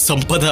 ಸಂಪದ.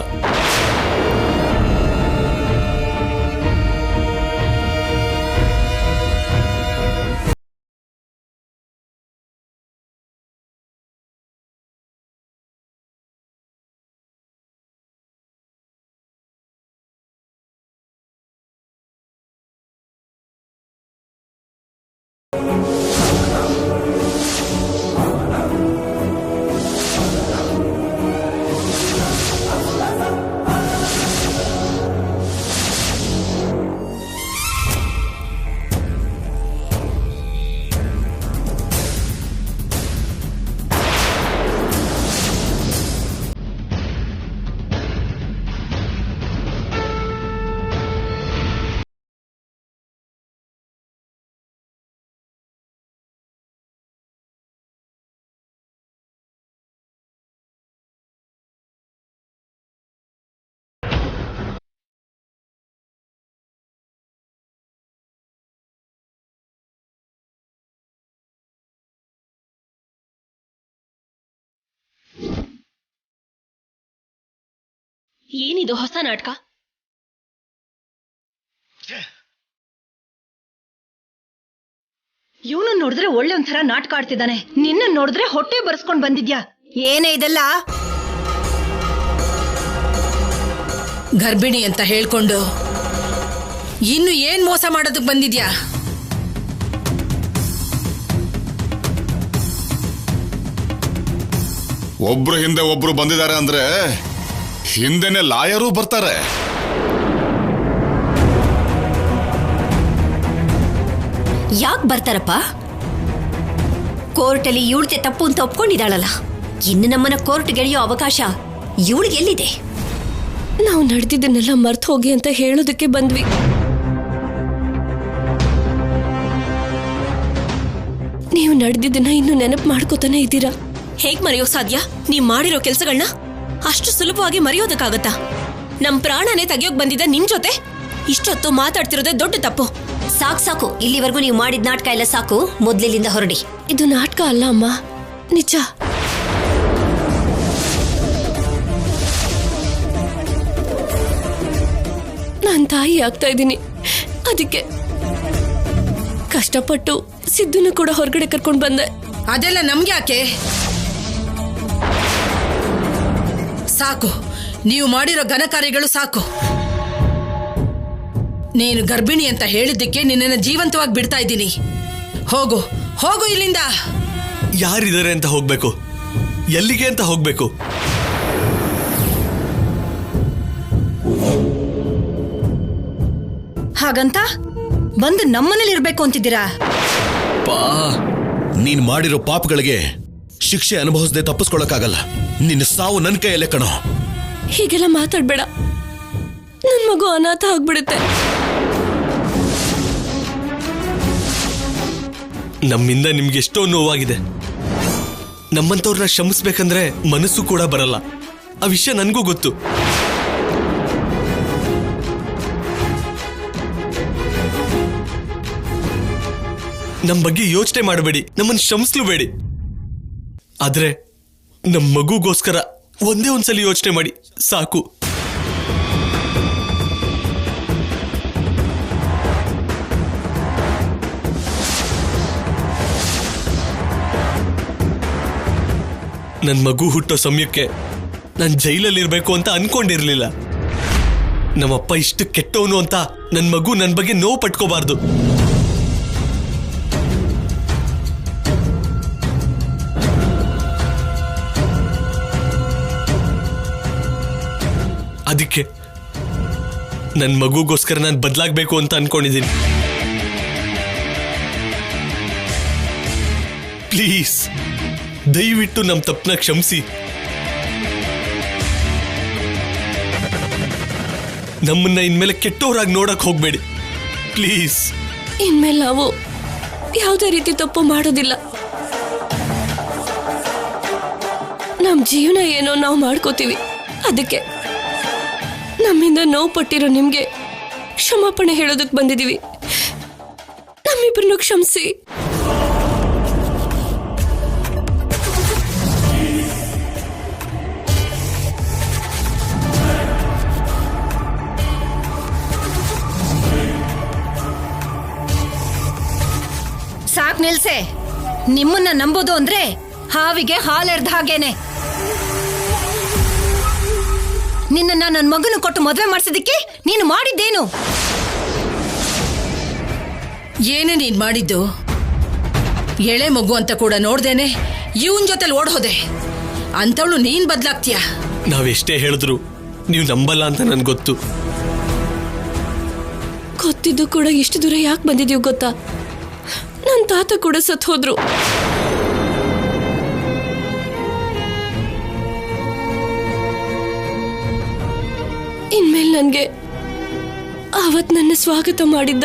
ಏನಿದು ಹೊಸ ನಾಟಕ? ಇವನು ನೋಡಿದ್ರೆ ಒಳ್ಳೆ ಒಂಥರ ನಾಟಕ ಆಡ್ತಿದ್ದಾನೆ, ನಿನ್ನ ನೋಡಿದ್ರೆ ಹೊಟ್ಟೆ ಬರ್ಸ್ಕೊಂಡ್ ಬಂದಿದ್ಯಾ. ಏನೇ ಇದೆಲ್ಲ? ಗರ್ಭಿಣಿ ಅಂತ ಹೇಳ್ಕೊಂಡು ಇನ್ನು ಏನ್ ಮೋಸ ಮಾಡೋದಕ್ಕೆ ಬಂದಿದ್ಯಾ? ಒಬ್ರು ಹಿಂದೆ ಒಬ್ರು ಬಂದಿದ್ದಾರೆ ಅಂದ್ರೆ ಹಿಂದೆನೆ ಲಾಯರು ಬರ್ತಾರೆ. ಯಾಕೆ ಬರ್ತಾರಪ್ಪ? ಕೋರ್ಟಲ್ಲಿ ಇವಳ್ತೆ ತಪ್ಪು ಅಂತ ಒಪ್ಕೊಂಡಿದ್ದಾಳಲ್ಲ, ಇನ್ನು ನಮ್ಮನ್ನ ಕೋರ್ಟ್ ಗೆಳೆಯೋ ಅವಕಾಶ ಇವಳಿಗೆ ಎಲ್ಲಿದೆ? ನಾವು ನಡೆದಿದ್ದನ್ನೆಲ್ಲ ಮರ್ತು ಹೋಗಿ ಅಂತ ಹೇಳೋದಕ್ಕೆ ಬಂದ್ವಿ. ನೀವು ನಡೆದಿದ್ದನ್ನ ಇನ್ನು ನೆನಪು ಮಾಡ್ಕೋತಾನೆ ಇದ್ದೀರಾ. ಹೇಗ್ ಮರೆಯೋ ಸಾಧ್ಯ? ನೀವ್ ಮಾಡಿರೋ ಕೆಲ್ಸಗಳನ್ನ ಅಷ್ಟು ಸುಲಭವಾಗಿ ಮರೆಯೋದಕ್ಕಾಗತ್ತಾ? ನಮ್ ಪ್ರಾಣನೇ ತೆಗಿಯೋಕ್ ಬಂದಿದ್ದ ನಿನ್ ಜೊತೆ ಇಷ್ಟೊತ್ತು ಮಾತಾಡ್ತಿರೋದೇ ದೊಡ್ಡ ತಪ್ಪು. ಸಾಕು, ಇಲ್ಲಿವರೆಗೂ ನೀವು ಮಾಡಿದ ನಾಟಕ ಎಲ್ಲ ಸಾಕು, ಮೊದ್ಲಿಂದ ಹೊರಡಿ. ಇದು ನಾಟಕ ಅಲ್ಲ ಅಮ್ಮ, ನಿಜ. ನಾನ್ ತಾಯಿ ಆಗ್ತಾ ಇದ್ದೀನಿ, ಅದಕ್ಕೆ ಕಷ್ಟಪಟ್ಟು ಸಿದ್ದುನ ಕೂಡ ಹೊರಗಡೆ ಕರ್ಕೊಂಡು ಬಂದೆ. ಅದೆಲ್ಲ ನಮ್ಗೆ ಯಾಕೆ? ಸಾಕು, ನೀವು ಮಾಡಿರೋ ಘನ ಕಾರ್ಯಗಳು ಸಾಕು. ನೀನು ಗರ್ಭಿಣಿ ಅಂತ ಹೇಳಿದ್ದಕ್ಕೆ ನಿನ್ನನ್ನು ಜೀವಂತವಾಗಿ ಬಿಡ್ತಾ ಇದ್ದೀನಿ. ಹೋಗು ಹೋಗು ಇಲ್ಲಿಂದ. ಯಾರಿದ್ದಾರೆ ಅಂತ ಹೋಗ್ಬೇಕು? ಎಲ್ಲಿಗೆ ಅಂತ ಹೋಗ್ಬೇಕು? ಹಾಗಂತ ಬಂದು ನಮ್ಮನೇಲಿ ಇರ್ಬೇಕು ಅಂತಿದ್ದೀರಾ? ನೀನ್ ಮಾಡಿರೋ ಪಾಪಗಳಿಗೆ ಶಿಕ್ಷೆ ಅನುಭವಿಸದೆ ತಪ್ಪಿಸ್ಕೊಳಕ್ಕಾಗಲ್ಲ. ನಿನ್ನ ಸಾವು ನನ್ನ ಕೈಯಲ್ಲೇ ಕಣೋ. ಹೀಗೆಲ್ಲ ಮಾತಾಡ್ಬೇಡ, ನನ್ ಮಗು ಅನಾಥ ಆಗ್ಬಿಡುತ್ತೆ. ನಮ್ಮಿಂದ ನಿಮ್ಗೆ ಎಷ್ಟೋ ನೋವಾಗಿದೆ. ನಮ್ಮಂತವ್ರನ್ನ ಕ್ಷಮಿಸ್ಬೇಕಂದ್ರೆ ಮನಸ್ಸು ಕೂಡ ಬರಲ್ಲ. ಆ ವಿಷಯ ನನಗೂ ಗೊತ್ತು. ನಮ್ ಬಗ್ಗೆ ಯೋಚನೆ ಮಾಡಬೇಡಿ, ನಮ್ಮನ್ನು ಕ್ಷಮಿಸ್ಲೂಬೇಡಿ. ಆದ್ರೆ ನಮ್ಮ ಮಗುಗೋಸ್ಕರ ಒಂದೇ ಒಂದ್ಸಲಿ ಯೋಚನೆ ಮಾಡಿ ಸಾಕು. ನನ್ನ ಮಗು ಹುಟ್ಟೋ ಸಮಯಕ್ಕೆ ನಾನು ಜೈಲಲ್ಲಿರ್ಬೇಕು ಅಂತ ಅನ್ಕೊಂಡಿರ್ಲಿಲ್ಲ. ನಮ್ಮಪ್ಪ ಇಷ್ಟು ಕೆಟ್ಟವನು ಅಂತ ನನ್ನ ಮಗು ನನ್ನ ಬಗ್ಗೆ ನೋವು ಪಟ್ಕೋಬಾರ್ದು. ಅದಕ್ಕೆ ನನ್ನ ಮಗುಗೋಸ್ಕರ ನಾನು ಬದಲಾಗಬೇಕು ಅಂತ ಅನ್ಕೊಂಡಿದ್ದೀನಿ. ಪ್ಲೀಸ್ ದಯವಿಟ್ಟು ನಮ್ಮ ತಪ್ಪನ್ನ ಕ್ಷಮಿಸಿ. ನಮ್ಮನ್ನ ಇನ್ಮೇಲೆ ಕೆಟ್ಟವರಾಗಿ ನೋಡಕ್ ಹೋಗ್ಬೇಡಿ ಪ್ಲೀಸ್. ಇನ್ಮೇಲೆ ನಾವು ಯಾವುದೇ ರೀತಿ ತಪ್ಪು ಮಾಡೋದಿಲ್ಲ. ನಮ್ಮ ಜೀವನ ಏನೋ ನಾವು ಮಾಡ್ಕೋತೀವಿ. ಅದಕ್ಕೆ ನಮ್ಮಿಂದ ನೋವು ಪಟ್ಟಿರೋ ನಿಮ್ಗೆ ಕ್ಷಮಾಪಣೆ ಹೇಳೋದಕ್ಕೆ ಬಂದಿದ್ದೀವಿ. ನಮ್ಮಿಬ್ಬರನ್ನು ಕ್ಷಮಿಸಿ. ನಿಮ್ಮನ್ನ ನಂಬೋದು ಅಂದ್ರೆ ಹಾವಿಗೆ ಹಾಲೆರ್ದ ಹಾಗೇನೆ. ನಿನ್ನ ನನ್ನ ಮಗನ ಕೊಟ್ಟು ಮದ್ವೆ ಮಾಡಿಸಿದಕ್ಕೆ ನೀನು ಮಾಡಿದ್ದೇನು? ಏನೇ ನೀನ್ ಮಾಡಿದ್ದು? ಎಳೆ ಮಗು ಅಂತ ಕೂಡ ನೋಡ್ದೇನೆ ಇವನ್ ಜೊತೆಲಿ ಓಡ್ಹೋದೆ. ಅಂತವಳು ನೀನ್ ಬದ್ಲಾಗ್ತೀಯ. ನಾವೆಷ್ಟೇ ಹೇಳಿದ್ರು ನೀವು ನಂಬಲ್ಲ ಅಂತ ನನ್ಗೆ ಗೊತ್ತು. ಗೊತ್ತಿದ್ದು ಕೂಡ ಇಷ್ಟು ದೂರ ಯಾಕೆ ಬಂದಿದೀವಿ ಗೊತ್ತಾ? ನನ್ನ ತಾತ ಕೂಡ ಸತ್ ಹೋದ್ರು. ಇನ್ಮೇಲೆ ನನ್ಗೆ ಅವತ್ ನನ್ನ ಸ್ವಾಗತ ಮಾಡಿದ್ದ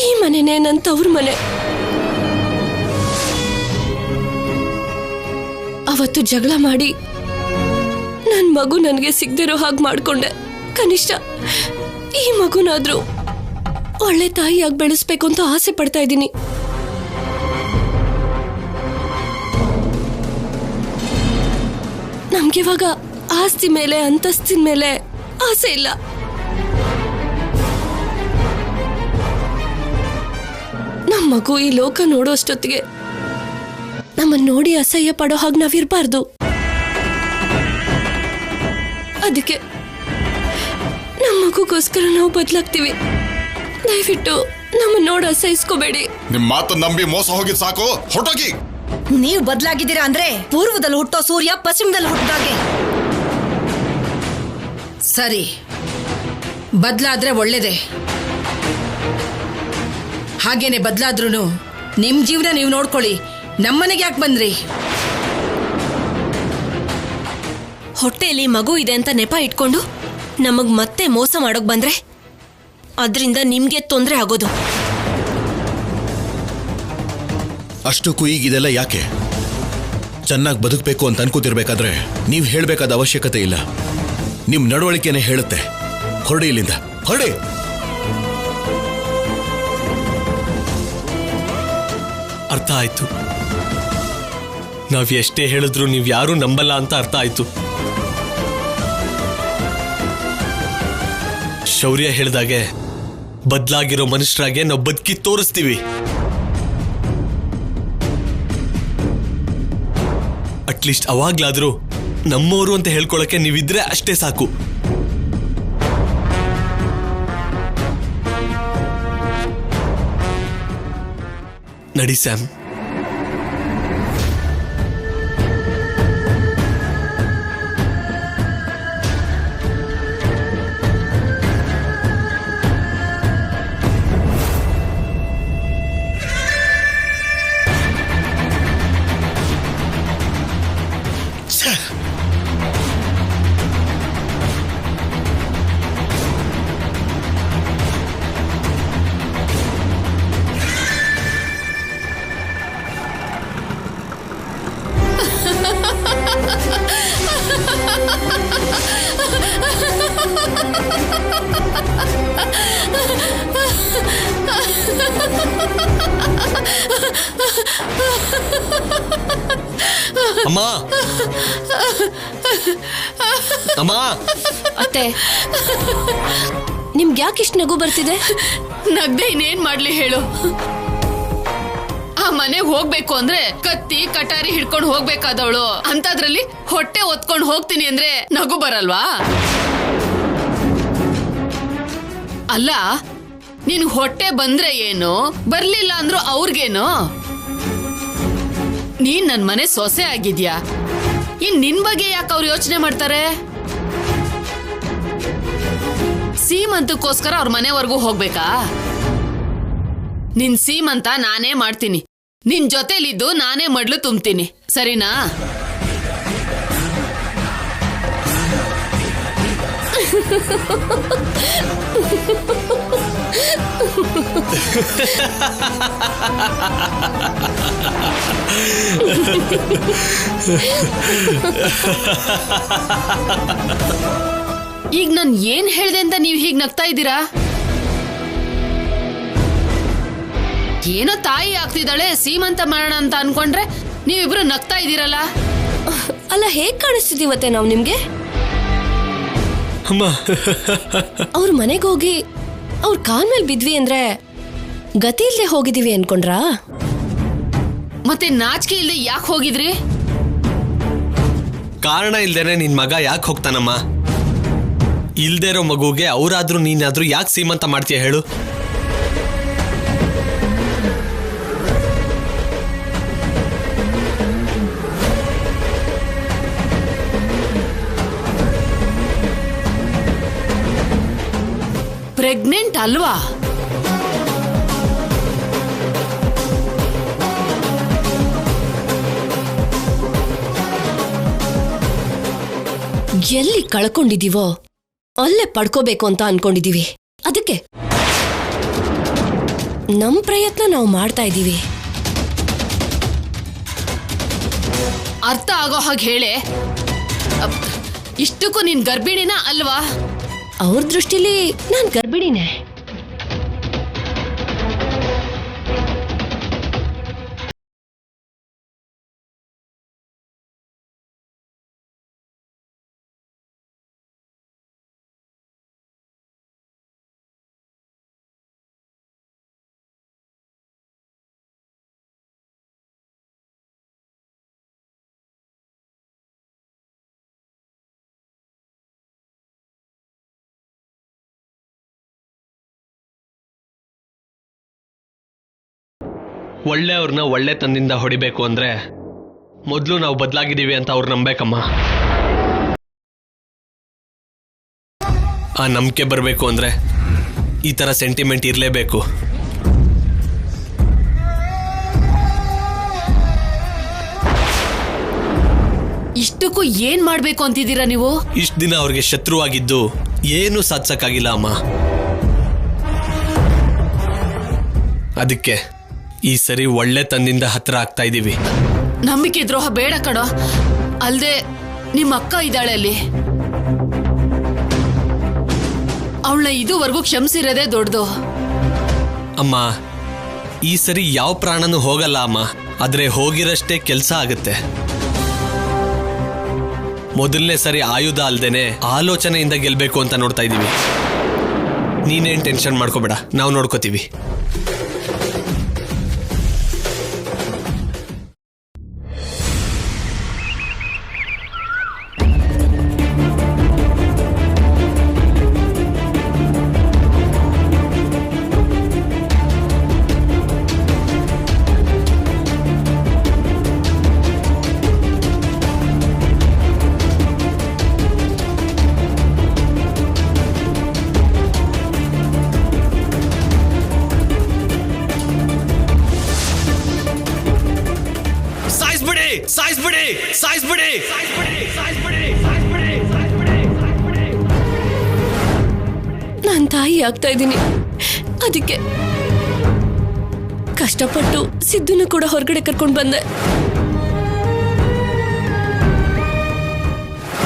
ಈ ಮನೆನೇ ನನ್ನ ತವ್ರ ಮನೆ. ಅವತ್ತು ಜಗಳ ಮಾಡಿ ನನ್ ಮಗು ನನಗೆ ಸಿಗದಿರೋ ಹಾಗೆ ಮಾಡ್ಕೊಂಡೆ. ಕನಿಷ್ಠ ಈ ಮಗುನಾದ್ರೂ ಒಳ್ಳೆ ತಾಯಿಯಾಗಿ ಬೆಳೆಸ್ಬೇಕು ಅಂತ ಆಸೆ ಪಡ್ತಾ ಇದ್ದೀನಿ. ನಮ್ಗಿವಾಗ ಆಸ್ತಿ ಮೇಲೆ ಅಂತಸ್ತಿನ ಮೇಲೆ ಆಸೆ ಇಲ್ಲ. ನಮ್ಮ ಮಗು ಈ ಲೋಕ ನೋಡೋಷ್ಟೊತ್ತಿಗೆ ನಮ್ಮನ್ನ ನೋಡಿ ಅಸಹ್ಯ ಪಡೋ ಹಾಗೆ ನಾವಿರ್ಬಾರ್ದು. ಅದಕ್ಕೆ ನಮ್ಮ ಮಗುಗೋಸ್ಕರ ನಾವು ಬದಲಾಗ್ತೀವಿ. ದಯವಿಟ್ಟು ನಮ್ಮನ್ನ ನೋಡಿ ಅಸಹಿಸ್ಕೋಬೇಡಿ. ನಿಮ್ ಮಾತು ನಂಬಿ ಮೋಸ ಹೋಗಿದ್ ಸಾಕು, ಹೊರಟೋಗಿ. ನೀವು ಬದಲಾಗಿದ್ದೀರಾ ಅಂದ್ರೆ ಪೂರ್ವದಲ್ಲಿ ಹುಟ್ಟೋ ಸೂರ್ಯ ಪಶ್ಚಿಮದಲ್ಲಿ ಹುಟ್ಟಿದಾಗೆ. ಸರಿ, ಬದ್ಲಾದ್ರೆ ಒಳ್ಳೇದೆ. ಹಾಗೇನೆ ಬದ್ಲಾದ್ರೂ ನಿಮ್ ಜೀವನ ನೀವು ನೋಡ್ಕೊಳ್ಳಿ. ನಮ್ಮನೆಗೆ ಯಾಕೆ ಬಂದ್ರಿ? ಹೊಟ್ಟೆಯಲ್ಲಿ ಮಗು ಇದೆ ಅಂತ ನೆಪ ಇಟ್ಕೊಂಡು ನಮಗ್ ಮತ್ತೆ ಮೋಸ ಮಾಡೋಕ್ ಬಂದ್ರೆ ಅದರಿಂದ ನಿಮ್ಗೆ ತೊಂದರೆ ಆಗೋದು. ಅಷ್ಟಕ್ಕೂ ಈಗ ಇದೆಲ್ಲ ಯಾಕೆ? ಚೆನ್ನಾಗಿ ಬದುಕಬೇಕು ಅಂತ ಅನ್ಕೋತಿರ್ಬೇಕಾದ್ರೆ ನೀವು ಹೇಳ್ಬೇಕಾದ ಅವಶ್ಯಕತೆ ಇಲ್ಲ. ನಿಮ್ ನಡವಳಿಕೆನೆ ಹೇಳುತ್ತೆ. ಹೊರಡಿ ಇಲ್ಲಿಂದ, ಹೊರಡಿ. ಅರ್ಥ ಆಯ್ತು. ನಾವ್ ಎಷ್ಟೇ ಹೇಳಿದ್ರು ನೀವ್ ಯಾರು ನಂಬಲ್ಲ ಅಂತ ಅರ್ಥ ಆಯ್ತು. ಶೌರ್ಯ ಹೇಳ್ದಾಗೆ ಬದ್ಲಾಗಿರೋ ಮನುಷ್ಯರಾಗೆ ನಾವು ಬದುಕಿ ತೋರಿಸ್ತೀವಿ. ಅಟ್ಲೀಸ್ಟ್ ಅವಾಗ್ಲಾದ್ರೂ ನಮ್ಮವರು ಅಂತ ಹೇಳ್ಕೊಳಕ್ಕೆ ನೀವಿದ್ರೆ ಅಷ್ಟೇ ಸಾಕು. ನಡಿ ಸ್ಯಾಮ್. ಅಮ್ಮ, ಅಮ್ಮ. ಅತ್ತೆ, ನಿಮ್ಗೆ ಯಾಕೆ ಇಷ್ಟು ನಗು ಬರ್ತಿದೆ? ನಗ್ದೆ ಇನ್ನೇನ್ ಮಾಡ್ಲಿ ಹೇಳು? ಆ ಮನೆಗ್ ಹೋಗ್ಬೇಕು ಅಂದ್ರೆ ಕತ್ತಿ ಕಟಾರಿ ಹಿಡ್ಕೊಂಡು ಹೋಗ್ಬೇಕಾದವಳು ಅಂತದ್ರಲ್ಲಿ ಹೊಟ್ಟೆ ಒತ್ಕೊಂಡು ಹೋಗ್ತೀನಿ ಅಂದ್ರೆ ನಗು ಬರಲ್ವಾ? ಅಲ್ಲ, ನಿನ್ ಹೊಟ್ಟೆ ಬಂದ್ರೆ ಏನು, ಬರ್ಲಿಲ್ಲ ಅಂದ್ರೂ ಅವ್ರಿಗೇನು? ನೀನ್ ನನ್ ಮನೆ ಸೊಸೆ ಆಗಿದ್ಯಾ, ಇನ್ ನಿನ್ ಬಗ್ಗೆ ಯಾಕೆ ಅವ್ರು ಯೋಚನೆ ಮಾಡ್ತಾರೆ? ಸೀಮಂತಕ್ಕೋಸ್ಕರ ಅವ್ರ ಮನೆವರೆಗೂ ಹೋಗ್ಬೇಕಾ? ನಿನ್ ಸೀಮಂತ ನಾನೇ ಮಾಡ್ತೀನಿ, ನಿನ್ ಜೊತೆಲಿದ್ದು ನಾನೇ ಮಡ್ಲು ತುಂಬ್ತೀನಿ, ಸರಿನಾ? ಈಗ ನಾನು ಏನ್ ಹೇಳ್ದೆ ಅಂತ ನೀವ್ ಹೀಗ್ ನಗ್ತಾ ಇದ್ದೀರಾ? ಏನೋ ತಾಯಿ ಆಗ್ತಿದ್ದಾಳೆ ಸೀಮಂತ ಮಾಡೋಣ ಅಂತ ಅನ್ಕೊಂಡ್ರೆ ನೀವಿಬ್ರು ನಗ್ತಾ ಇದ್ದೀರಲ್ಲ. ಅಲ್ಲ, ಹೇಗ್ ಕಾಣಿಸ್ತಿದೀವತ್ತೆ ನಾವು ನಿಮ್ಗೆ? ಅವ್ರ ಮನೆಗೆ ಹೋಗಿ ಅವ್ರ ಕಾಲ್ ಮೇಲೆ ಬಿದ್ವಿ ಅಂದ್ರೆ ಗತಿ ಇಲ್ದೆ ಹೋಗಿದೀವಿ ಅನ್ಕೊಂಡ್ರಾ? ಮತ್ತೆ ನಾಚಿಕೆ ಇಲ್ಲದೆ ಯಾಕೆ ಹೋಗಿದ್ರಿ? ಕಾರಣ ಇಲ್ದೇನೆ ನಿನ್ ಮಗ ಯಾಕೆ ಹೋಗ್ತಾನಮ್ಮ? ಇಲ್ದೇ ಇರೋ ಮಗುಗೆ ಅವರಾದ್ರೂ ನೀನಾದ್ರೂ ಯಾಕೆ ಸೀಮಂತ ಮಾಡ್ತೀಯ ಹೇಳು? ಪ್ರೆಗ್ನೆಂಟ್ ಅಲ್ವಾ? ಎಲ್ಲಿ ಕಳ್ಕೊಂಡಿದೀವೋ ಅಲ್ಲೇ ಪಡ್ಕೋಬೇಕು ಅಂತ ಅನ್ಕೊಂಡಿದೀವಿ. ಅದಕ್ಕೆ ನಮ್ ಪ್ರಯತ್ನ ನಾವು ಮಾಡ್ತಾ ಇದ್ದೀವಿ. ಅರ್ಥ ಆಗೋ ಹಾಗೆ ಹೇಳೆ. ಇಷ್ಟಕ್ಕೂ ನೀನ್ ಗರ್ಭಿಣಿನ ಅಲ್ವಾ? ಅವ್ರ ದೃಷ್ಟಿಲಿ ನಾನ್ ಗರ್ಭಿಣಿನೇ. ಒಳ್ಳೆಯವ್ರನ್ನ ಒಳ್ಳೆ ತನ್ನಿಂದ ಹೊಡಿಬೇಕು ಅಂದ್ರೆ ಮೊದಲು ನಾವು ಬದಲಾಗಿದ್ದೀವಿ ಅಂತ ಅವ್ರು ನಂಬೇಕಮ್ಮ. ಆ ನಂಬಿಕೆ ಬರಬೇಕು ಅಂದ್ರೆ ಈ ತರ ಸೆಂಟಿಮೆಂಟ್ ಇರಲೇಬೇಕು. ಇಷ್ಟಕ್ಕೂ ಏನ್ ಮಾಡ್ಬೇಕು ಅಂತಿದ್ದೀರಾ ನೀವು? ಇಷ್ಟ ದಿನ ಅವ್ರಿಗೆ ಶತ್ರುವಾಗಿದ್ದು ಏನು ಸಾಧಿಸಕ್ಕಾಗಿಲ್ಲ ಅಮ್ಮ. ಅದಕ್ಕೆ ಈ ಸರಿ ಒಳ್ಳೆ ತನ್ನಿಂದ ಹತ್ರ ಆಗ್ತಾ ಇದ್ದೀವಿ. ನಂಬಿಕೆ ದ್ರೋಹ ಬೇಡ ಕಣೋ. ಅಲ್ದೆ ನಿಮ್ಮ ಅಕ್ಕ ಇದ್ದಾಳೆ ಅಲ್ಲಿ. ಅವಳನ್ನ ಇದುವರೆಗೂ ಕ್ಷಮಿಸಿರೋದೇ ದೊಡ್ಡದು. ಅಮ್ಮ, ಈ ಸರಿ ಯಾವ ಪ್ರಾಣನೂ ಹೋಗಲ್ಲ ಅಮ್ಮ. ಆದ್ರೆ ಹೋಗಿರಷ್ಟೇ ಕೆಲಸ ಆಗುತ್ತೆ. ಮೊದಲನೇ ಸರಿ ಆಯುಧ ಅಲ್ದೇನೆ ಆಲೋಚನೆಯಿಂದ ಗೆಲ್ಬೇಕು ಅಂತ ನೋಡ್ತಾ ಇದ್ದೀವಿ. ನೀನೇನ್ ಟೆನ್ಷನ್ ಮಾಡ್ಕೋಬೇಡ, ನಾವು ನೋಡ್ಕೋತೀವಿ. ನಾನ್ ತಾಯಿ ಆಗ್ತಾ ಇದ್ದೀನಿ. ಅದಕ್ಕೆ ಕಷ್ಟಪಟ್ಟು ಸಿದ್ದುನ ಕೂಡ ಹೊರಗಡೆ ಕರ್ಕೊಂಡು ಬಂದೆ.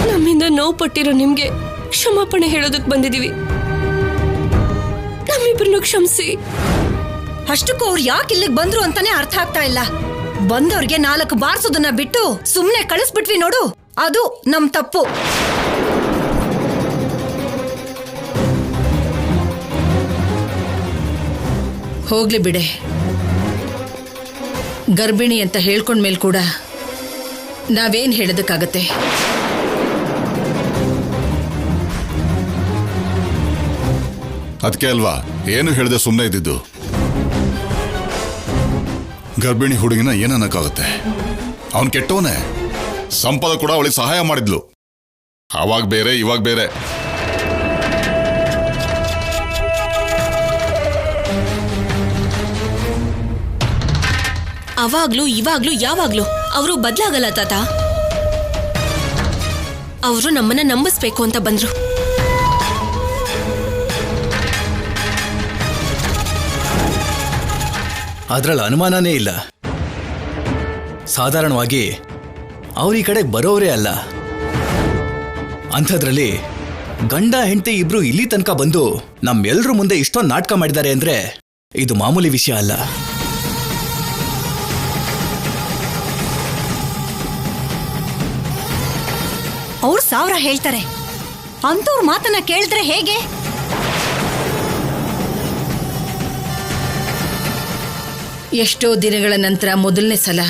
ನಮ್ಮಿಂದ ನೋವು ಪಟ್ಟಿರೋ ನಿಮ್ಗೆ ಕ್ಷಮಾಪಣೆ ಹೇಳೋದಕ್ ಬಂದಿದೀವಿ. ನಮ್ಮಿಬ್ರನ್ನು ಕ್ಷಮಿಸಿ. ಅಷ್ಟಕ್ಕೂ ಅವ್ರು ಯಾಕೆ ಇಲ್ಲಿಗೆ ಬಂದ್ರು ಅಂತಾನೆ ಅರ್ಥ ಆಗ್ತಾ ಇಲ್ಲ. ಬಂದವ್ರಿಗೆ 4 ಬಾರ್ಸೋದನ್ನ ಬಿಟ್ಟು ಸುಮ್ನೆ ಕಳಿಸ್ಬಿಟ್ವಿ ನೋಡು, ಅದು ನಮ್ ತಪ್ಪು. ಹೋಗ್ಲಿ ಬಿಡೆ. ಗರ್ಭಿಣಿ ಅಂತ ಹೇಳ್ಕೊಂಡ್ಮೇಲೆ ಕೂಡ ನಾವೇನ್ ಹೇಳೋದಕ್ಕಾಗತ್ತೆ? ಅದಕ್ಕೆ ಅಲ್ವಾ ಏನು ಹೇಳ್ದೆ ಸುಮ್ಮನೆ ಇದ್ದಿದ್ದು. ಗರ್ಭಿಣಿ ಹುಡುಗಿನ ಏನನ್ನಕ್ಕಾಗುತ್ತೆ? ಅವನ್ ಕೆಟ್ಟವನೇ. ಸಂಪದ ಕೂಡ ಅವಳಿಗೆ ಸಹಾಯ ಮಾಡಿದ್ಲು. ಅವಾಗ ಬೇರೆ ಇವಾಗ ಬೇರೆ. ಅವಾಗ್ಲೂ ಇವಾಗ್ಲೂ ಯಾವಾಗ್ಲೂ ಅವರು ಬದಲಾಗಲ್ಲ ತಾತ. ಅವರು ನಮ್ಮನ್ನ ನಂಬಿಸ್ಬೇಕು ಅಂತ ಬಂದ್ರು. ಅದ್ರಲ್ಲಿ ಅನುಮಾನನೇ ಇಲ್ಲ. ಸಾಧಾರಣವಾಗಿ ಅವ್ರ ಈ ಕಡೆಗೆ ಬರೋರೇ ಅಲ್ಲ. ಅಂಥದ್ರಲ್ಲಿ ಗಂಡ ಹೆಂಡತಿ ಇಬ್ರು ಇಲ್ಲಿ ತನಕ ಬಂದು ನಮ್ಮೆಲ್ರ ಮುಂದೆ ಇಷ್ಟೊಂದು ನಾಟಕ ಮಾಡಿದ್ದಾರೆ ಅಂದ್ರೆ ಇದು ಮಾಮೂಲಿ ವಿಷಯ ಅಲ್ಲ. ಅವ್ರು 1000 ಹೇಳ್ತಾರೆ, ಅಂತವ್ರ ಮಾತನ್ನ ಕೇಳಿದ್ರೆ ಹೇಗೆ? ಎಷ್ಟೋ ದಿನಗಳ ನಂತರ ಮೊದಲನೇ ಸಲ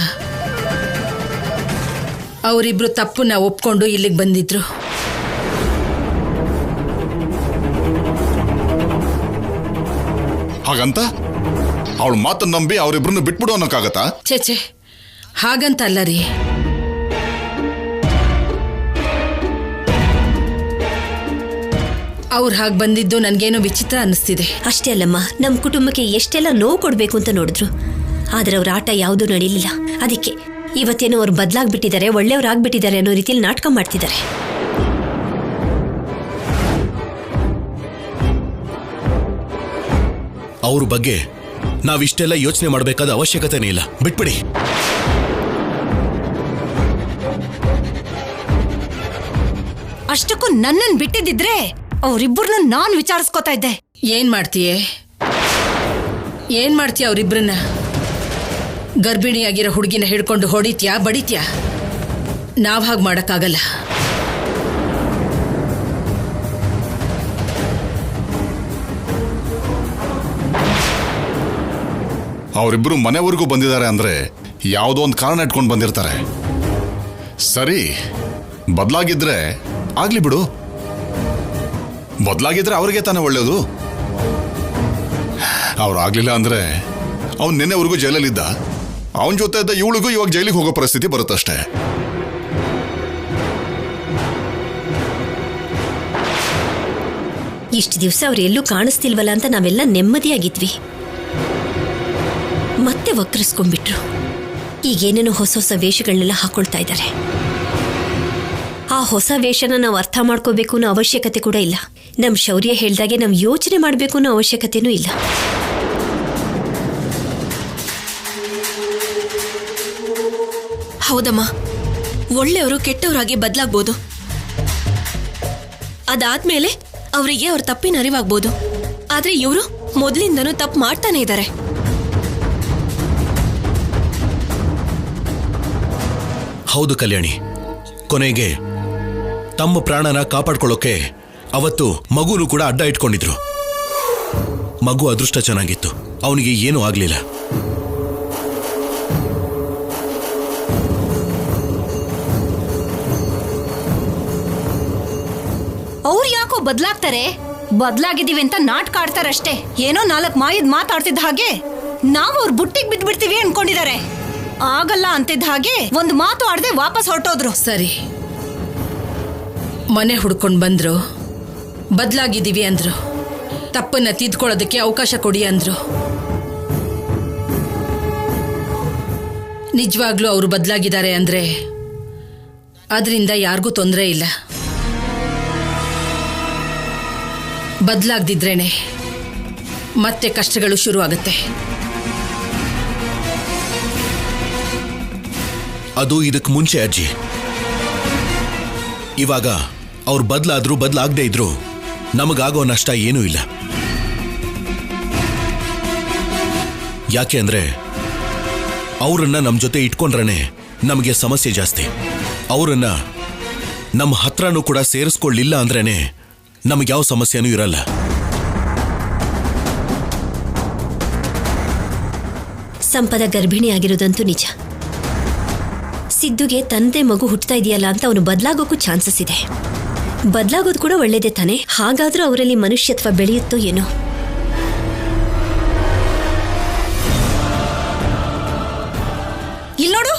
ಅವರಿಬ್ರು ತಪ್ಪನ್ನ ಒಪ್ಕೊಂಡು ಇಲ್ಲಿಗೆ ಬಂದಿದ್ರು. ಹಾಗಂತ ಅವಳ ಮಾತನ್ನ ನಂಬಿ ಅವರಿಬ್ರನ್ನ ಬಿಟ್ಬಿಡು ಅನ್ನೋಕ್ಕಾಗತ್ತಾ? ಛೇ, ಹಾಗಂತ ಅಲ್ಲ ರೀ. ಅವ್ರು ಹಾಗೆ ಬಂದಿದ್ದು ನನ್ಗೇನೋ ವಿಚಿತ್ರ ಅನ್ನಿಸ್ತಿದೆ. ಅಷ್ಟೇ ಅಲ್ಲಮ್ಮ, ನಮ್ಮ ಕುಟುಂಬಕ್ಕೆ ಎಷ್ಟೆಲ್ಲ ನೋವು ಕೊಡ್ಬೇಕು ಅಂತ ನೋಡಿದ್ರು, ಆದ್ರೆ ಅವ್ರ ಆಟ ಯಾವುದೂ ನಡೀಲಿಲ್ಲ. ಅದಕ್ಕೆ ಇವತ್ತೇನೋ ಅವ್ರು ಬದಲಾಗ್ಬಿಟ್ಟಿದ್ದಾರೆ, ಒಳ್ಳೆಯವ್ರಾಗ್ಬಿಟ್ಟಿದ್ದಾರೆ ಅನ್ನೋ ರೀತಿಯಲ್ಲಿ ನಾಟಕ ಮಾಡ್ತಿದ್ದಾರೆ. ಅವ್ರ ಬಗ್ಗೆ ನಾವಿಷ್ಟೆಲ್ಲ ಯೋಚನೆ ಮಾಡಬೇಕಾದ ಅವಶ್ಯಕತೆನೇ ಇಲ್ಲ, ಬಿಟ್ಬಿಡಿ. ಅಷ್ಟಕ್ಕೂ ನನ್ನನ್ ಬಿಟ್ಟಿದ್ದಿದ್ರೆ ಅವರಿಬ್ಬರನ್ನು ನಾನ್ ವಿಚಾರಿಸ್ಕೋತಾ ಇದ್ದೆ. ಏನ್ ಮಾಡ್ತೀಯ ಅವ್ರಿಬ್ರನ್ನ? ಗರ್ಭಿಣಿಯಾಗಿರೋ ಹುಡುಗಿನ ಹಿಡ್ಕೊಂಡು ಹೊಡಿತ್ಯಾ, ಬಡಿತ್ಯಾ? ನಾವ್ ಹಾಗೆ ಮಾಡಕ್ಕಾಗಲ್ಲ. ಅವರಿಬ್ರು ಮನೆವರೆಗೂ ಬಂದಿದ್ದಾರೆ ಅಂದ್ರೆ ಯಾವುದೋ ಒಂದು ಕಾರಣ ಇಟ್ಕೊಂಡು ಬಂದಿರ್ತಾರೆ. ಸರಿ, ಬದಲಾಗಿದ್ರೆ ಆಗ್ಲಿ ಬಿಡು. ಬದಲಾಗಿದ್ರೆ ಅವ್ರಿಗೆ ತಾನೇ ಒಳ್ಳೇದು. ಅವ್ರಾಗ್ಲಿಲ್ಲ ಅಂದ್ರೆ ಅವ್ನು ನಿನ್ನೆವರೆಗೂ ಜೈಲಲ್ಲಿದ್ದ, ಅವನ ಜೊತೆ ಇದ್ದ ಇವಳಿಗೂ ಇವಾಗ ಜೈಲಿಗೆ ಹೋಗೋ ಪರಿಸ್ಥಿತಿ ಬರುತ್ತಷ್ಟೇ. ಇಷ್ಟು ದಿವಸ ಅವ್ರು ಎಲ್ಲೂ ಕಾಣಿಸ್ತಿಲ್ವಲ್ಲ ಅಂತ ನಾವೆಲ್ಲ ನೆಮ್ಮದಿಯಾಗಿದ್ವಿ. ಮತ್ತೆ ವಕ್ರಿಸ್ಕೊಂಡ್ಬಿಟ್ರು. ಈಗೇನೇನೋ ಹೊಸ ಹೊಸ ವೇಷಗಳನ್ನೆಲ್ಲ ಹಾಕೊಳ್ತಾ ಇದ್ದಾರೆ. ಆ ಹೊಸ ವೇಷನ ನಾವು ಅರ್ಥ ಮಾಡ್ಕೋಬೇಕು ಅನ್ನೋ ಅವಶ್ಯಕತೆ ಕೂಡ ಇಲ್ಲ. ನಮ್ಮ ಶೌರ್ಯ ಹೇಳ್ದಾಗೆ ನಾವು ಯೋಚನೆ ಮಾಡಬೇಕು ಅನ್ನೋ ಅವಶ್ಯಕತೆನೂ ಇಲ್ಲ. ಹೌದಮ್ಮ, ಒಳ್ಳೆಯವರು ಕೆಟ್ಟವರಾಗಿ ಬದಲಾಗ್ಬೋದು. ಅದಾದ್ಮೇಲೆ ಅವರಿಗೆ ಅವ್ರ ತಪ್ಪಿನ ಅರಿವಾಗ್ಬೋದು. ಆದ್ರೆ ಇವರು ಮೊದಲಿಂದನೂ ತಪ್ಪು ಮಾಡ್ತಾನೆ ಇದ್ದಾರೆ. ಹೌದು ಕಲ್ಯಾಣಿ, ಕೊನೆಗೆ ತಮ್ಮ ಪ್ರಾಣನ ಕಾಪಾಡ್ಕೊಳ್ಳೋಕೆ ಅವತ್ತು ಮಗುನು ಕೂಡ ಅಡ್ಡ ಇಟ್ಕೊಂಡಿದ್ರು. ಮಗು ಅದೃಷ್ಟ ಚೆನ್ನಾಗಿತ್ತು, ಅವನಿಗೆ ಏನೂ ಆಗ್ಲಿಲ್ಲ. ಅವ್ರು ಯಾಕೋ ಬದಲಾಗ್ತಾರೆ? ಬದಲಾಗಿದ್ದೀವಿ ಅಂತ ನಾಟಕ ಆಡ್ತಾರಷ್ಟೇ. ಏನೋ 4 ಮಾಯದ್ ಮಾತಾಡ್ತಿದ್ದ ಹಾಗೆ ನಾವು ಅವ್ರ ಬುಟ್ಟಿಗೆ ಬಿದ್ಬಿಡ್ತೀವಿ ಅನ್ಕೊಂಡಿದ್ದಾರೆ. ಆಗಲ್ಲ ಅಂತಿದ್ದ ಹಾಗೆ ಒಂದು ಮಾತು ಆಡದೆ ವಾಪಸ್ ಹೊರಟೋದ್ರು. ಸರಿ, ಮನೆ ಹುಡ್ಕೊಂಡು ಬಂದ್ರು, ಬದಲಾಗಿದ್ದೀವಿ ಅಂದ್ರು, ತಪ್ಪನ್ನ ತಿದ್ಕೊಳ್ಳೋದಕ್ಕೆ ಅವಕಾಶ ಕೊಡಿ ಅಂದ್ರು. ನಿಜವಾಗ್ಲೂ ಅವರು ಬದಲಾಗಿದ್ದಾರೆ ಅಂದ್ರೆ ಅದರಿಂದ ಯಾರಿಗೂ ತೊಂದರೆ ಇಲ್ಲ. ಬದಲಾಗ್ದಿದ್ರೇನೆ ಮತ್ತೆ ಕಷ್ಟಗಳು ಶುರು ಆಗುತ್ತೆ. ಅದು ಇದಕ್ಕೆ ಮುಂಚೆ ಅಜ್ಜಿ. ಇವಾಗ ಅವ್ರು ಬದಲಾದ್ರೂ ಬದಲಾಗದೇ ಇದ್ರು ನಮಗಾಗೋ ನಷ್ಟ ಏನೂ ಇಲ್ಲ. ಯಾಕೆ ಅಂದ್ರೆ ಅವರನ್ನ ನಮ್ಮ ಜೊತೆ ಇಟ್ಕೊಂಡ್ರೆ ನಮಗೆ ಸಮಸ್ಯೆ ಜಾಸ್ತಿ. ಅವರನ್ನ ನಮ್ಮ ಹತ್ರನೂ ಕೂಡ ಸೇರಿಸ್ಕೊಳ್ಳಿಲ್ಲ ಅಂದ್ರೇನೆ ನಮಗೆ ಯಾವ ಸಮಸ್ಯೆನೂ ಇರಲ್ಲ. ಸಂಪದ ಗರ್ಭಿಣಿ ಆಗಿರೋದಂತೂ ನಿಜ. ಸಿದ್ದುಗೆ ತಂದೆ ಮಗು ಹುಟ್ಟತಾ ಇದೆಯಲ್ಲ ಅಂತ ಅವನು ಬದಲಾಗೋಕ್ಕೂ ಚಾನ್ಸಸ್ ಇದೆ. ಬದಲಾಗೋದು ಕೂಡ ಒಳ್ಳೇದೇ ತಾನೆ. ಹಾಗಾದ್ರೂ ಅವರಲ್ಲಿ ಮನುಷ್ಯತ್ವ ಬೆಳೆಯುತ್ತೋ ಏನೋ. ಇಲ್ಲೋಡು,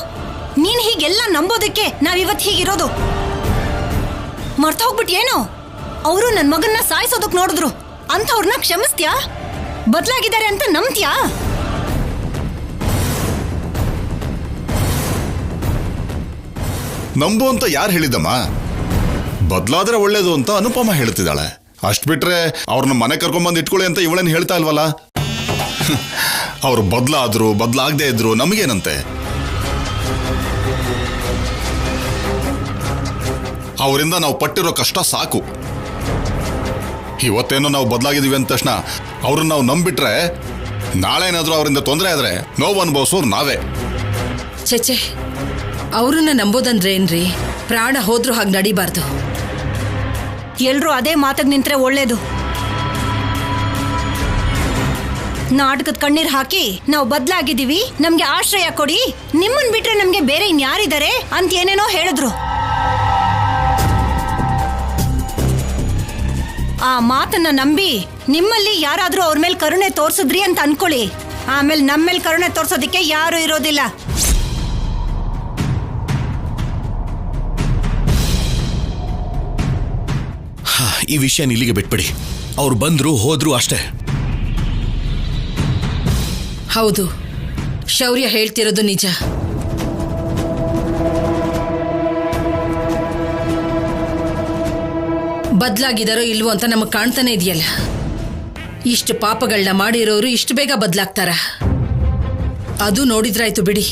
ನೀನ್ ಹೀಗೆಲ್ಲ ನಂಬೋದಕ್ಕೆ ನಾವಿವತ್ತು ಹೀಗಿರೋದು. ಮರ್ತ ಹೋಗ್ಬಿಟ್ಯೇನೋ? ಅವರು ನನ್ನ ಮಗನ್ನ ಸಾಯಿಸೋದಕ್ ನೋಡಿದ್ರು, ಅಂಥವ್ರನ್ನ ಕ್ಷಮಿಸ್ತ್ಯಾ? ಬದಲಾಗಿದ್ದಾರೆ ಅಂತ ನಂಬ್ತ್ಯಾ? ನಂಬು ಅಂತ ಯಾರು ಹೇಳಿದಮ್ಮ? ಬದಲಾದ್ರೆ ಒಳ್ಳೇದು ಅಂತ ಅನುಪಮ ಹೇಳ್ತಿದ್ದಾಳೆ. ಅಷ್ಟ್ ಬಿಟ್ರೆ ಅವ್ರನ್ನ ಮನೆ ಕರ್ಕೊಂಡ್ಬಂದು ಇಟ್ಕೊಳ್ಳಿ ಅಂತ ಇವಳೇನು ಹೇಳ್ತಾ ಇಲ್ವಲ್ಲ. ಅವ್ರು ಬದಲಾದ್ರು ಬದಲಾಗದೆ ಇದ್ರು ನಮಗೇನಂತೆ? ಅವರಿಂದ ನಾವು ಪಟ್ಟಿರೋ ಕಷ್ಟ ಸಾಕು. ಇವತ್ತೇನೋ ನಾವು ಬದಲಾಗಿದ್ದೀವಿ ಅಂದ ತಕ್ಷಣ ಅವ್ರನ್ನ ನಾವು ನಂಬಿಟ್ರೆ ನಾಳೆ ಏನಾದ್ರೂ ಅವರಿಂದ ತೊಂದರೆ ಆದ್ರೆ ನೋವು ಅನುಭವಿಸೋರು ನಾವೇ. ಚೇಚೆ, ಅವ್ರನ್ನ ನಂಬೋದಂದ್ರೆ ಏನ್ರಿ? ಪ್ರಾಣ ಹೋದ್ರೂ ಹಾಗೆ ನಡಿಬಾರ್ದು. ಎಲ್ರೂ ಅದೇ ಮಾತಾಗ್ ನಿಂತ್ರೆ ಒಳ್ಳೇದು. ನಾಟಕದ ಕಣ್ಣೀರ್ ಹಾಕಿ ನಾವು ಬದ್ಲಾಗಿದ್ದೀವಿ, ನಮ್ಗೆ ಆಶ್ರಯ ಕೊಡಿ, ನಿಮ್ಮನ್ ಬಿಟ್ರೆ ನಮ್ಗೆ ಬೇರೆ ಇನ್ಯಾರಿದ್ದಾರೆ ಅಂತ ಏನೇನೋ ಹೇಳಿದ್ರು. ಆ ಮಾತನ್ನ ನಂಬಿ ನಿಮ್ಮಲ್ಲಿ ಯಾರಾದ್ರೂ ಅವ್ರ ಮೇಲೆ ಕರುಣೆ ತೋರ್ಸಿದ್ರಿ ಅಂತ ಅನ್ಕೊಳ್ಳಿ, ಆಮೇಲೆ ನಮ್ಮೇಲೆ ಕರುಣೆ ತೋರ್ಸೋದಿಕ್ಕೆ ಯಾರು ಇರೋದಿಲ್ಲ. ಈ ವಿಷಯ ಇಲ್ಲಿಗೆ ಬಿಟ್ಬಿಡಿ. ಅವ್ರು ಬಂದ್ರು ಹೋದ್ರು ಅಷ್ಟೇ. ಹೌದು, ಶೌರ್ಯ ಹೇಳ್ತಿರೋದು ನಿಜ. ಬದ್ಲಾಗಿದಾರೋ ಇಲ್ವೋ ಅಂತ ನಮಗ್ ಕಾಣ್ತಾನೆ ಇದೆಯಲ್ಲ. ಇಷ್ಟು ಪಾಪಗಳನ್ನ ಮಾಡಿರೋರು ಇಷ್ಟು ಬೇಗ ಬದ್ಲಾಗ್ತಾರ? ಅದು ನೋಡಿದ್ರಾಯ್ತು ಬಿಡಿ.